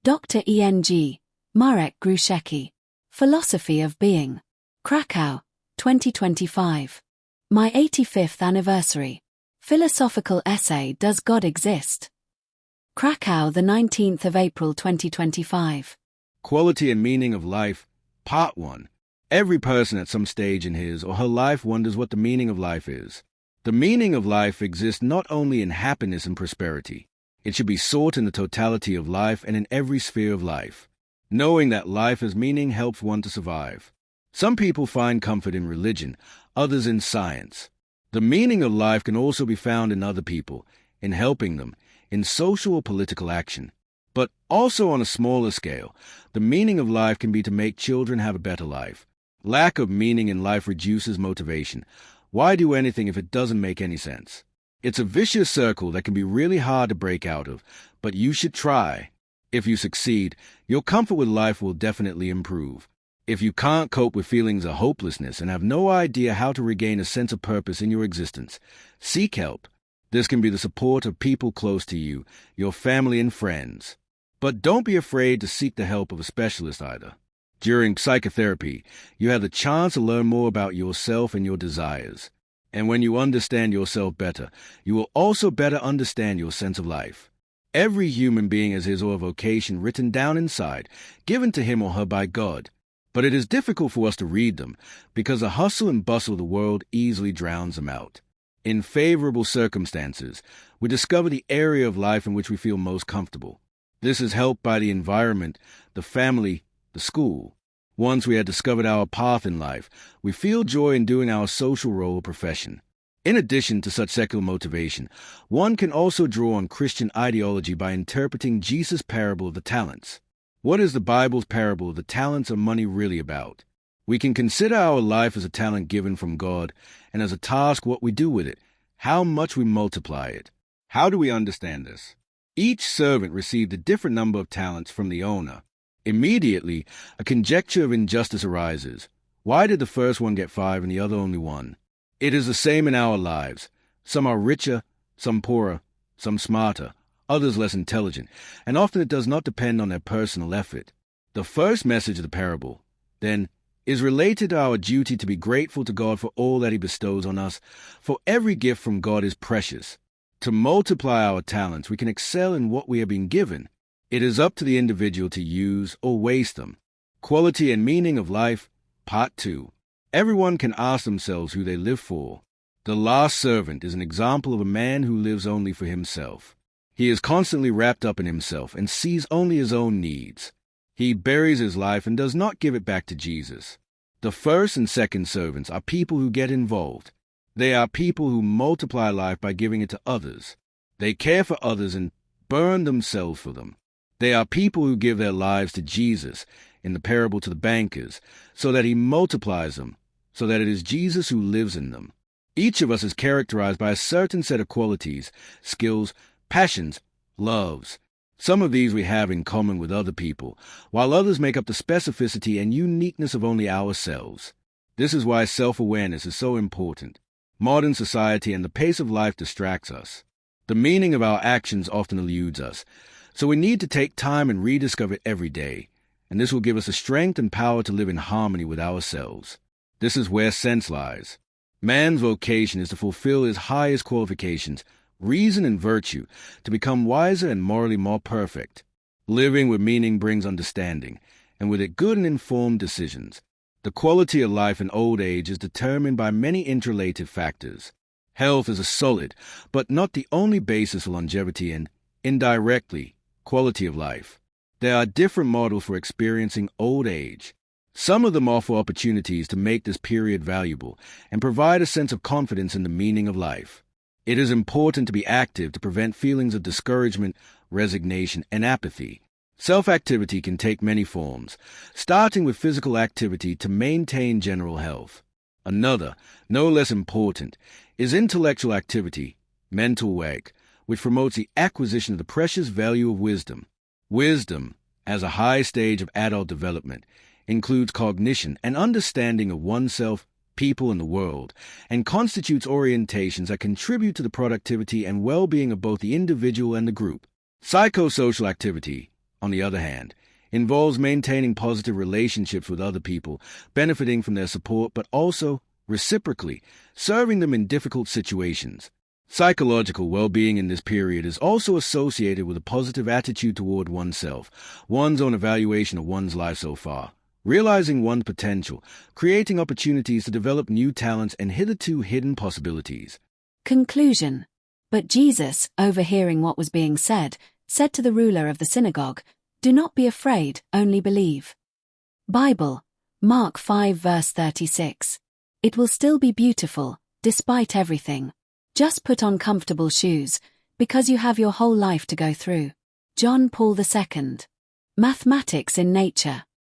Dr. E.N.G. Marek Gruszecki. Philosophy of Being. Krakow, 2025. My 85th anniversary. Philosophical essay Does God Exist? Krakow, the 19th of April 2025. Quality and Meaning of Life, Part 1. Every person at some stage in his or her life wonders what the meaning of life is. The meaning of life exists not only in happiness and prosperity. It should be sought in the totality of life and in every sphere of life. Knowing that life has meaning helps one to survive. Some people find comfort in religion, others in science. The meaning of life can also be found in other people, in helping them, in social or political action. But also on a smaller scale, the meaning of life can be to make children have a better life. Lack of meaning in life reduces motivation. Why do anything if it doesn't make any sense? It's a vicious circle that can be really hard to break out of, but you should try. If you succeed, your comfort with life will definitely improve. If you can't cope with feelings of hopelessness and have no idea how to regain a sense of purpose in your existence, seek help. This can be the support of people close to you, your family and friends. But don't be afraid to seek the help of a specialist either. During psychotherapy, you have the chance to learn more about yourself and your desires. And when you understand yourself better, you will also better understand your sense of life. Every human being has his or her vocation written down inside, given to him or her by God. But it is difficult for us to read them, because the hustle and bustle of the world easily drowns them out. In favorable circumstances, we discover the area of life in which we feel most comfortable. This is helped by the environment, the family, the school. Once we have discovered our path in life, we feel joy in doing our social role or profession. In addition to such secular motivation, one can also draw on Christian ideology by interpreting Jesus' parable of the talents. What is the Bible's parable of the talents or money really about? We can consider our life as a talent given from God, and as a task what we do with it, how much we multiply it. How do we understand this? Each servant received a different number of talents from the owner. Immediately, a conjecture of injustice arises. Why did the first one get 5 and the other only 1? It is the same in our lives. Some are richer, some poorer, some smarter, others less intelligent, and often it does not depend on their personal effort. The first message of the parable, then, is related to our duty to be grateful to God for all that He bestows on us, for every gift from God is precious. To multiply our talents, we can excel in what we have been given. It is up to the individual to use or waste them. Quality and Meaning of Life, Part 2. Everyone can ask themselves who they live for. The last servant is an example of a man who lives only for himself. He is constantly wrapped up in himself and sees only his own needs. He buries his life and does not give it back to Jesus. The first and second servants are people who get involved. They are people who multiply life by giving it to others. They care for others and burn themselves for them. They are people who give their lives to Jesus, in the parable to the bankers, so that He multiplies them, so that it is Jesus who lives in them. Each of us is characterized by a certain set of qualities, skills, passions, loves. Some of these we have in common with other people, while others make up the specificity and uniqueness of only ourselves. This is why self-awareness is so important. Modern society and the pace of life distracts us. The meaning of our actions often eludes us, so we need to take time and rediscover it every day, and this will give us the strength and power to live in harmony with ourselves. This is where sense lies. Man's vocation is to fulfill his highest qualifications, reason and virtue, to become wiser and morally more perfect. Living with meaning brings understanding, and with it good and informed decisions. The quality of life in old age is determined by many interrelated factors. Health is a solid, but not the only basis for longevity and, indirectly, quality of life. There are different models for experiencing old age. Some of them offer opportunities to make this period valuable and provide a sense of confidence in the meaning of life. It is important to be active to prevent feelings of discouragement, resignation, and apathy. Self-activity can take many forms, starting with physical activity to maintain general health. Another, no less important, is intellectual activity, mental work, which promotes the acquisition of the precious value of wisdom. Wisdom, as a high stage of adult development, includes cognition and understanding of oneself, people, and the world, and constitutes orientations that contribute to the productivity and well-being of both the individual and the group. Psychosocial activity, on the other hand, involves maintaining positive relationships with other people, benefiting from their support, but also, reciprocally, serving them in difficult situations. Psychological well-being in this period is also associated with a positive attitude toward oneself, one's own evaluation of one's life so far, realizing one's potential, creating opportunities to develop new talents and hitherto hidden possibilities. Conclusion. But Jesus, overhearing what was being said, said to the ruler of the synagogue, "Do not be afraid, only believe." Bible, Mark 5 verse 36. It will still be beautiful, despite everything. Just put on comfortable shoes, because you have your whole life to go through. John Paul II. Mathematics in Nature.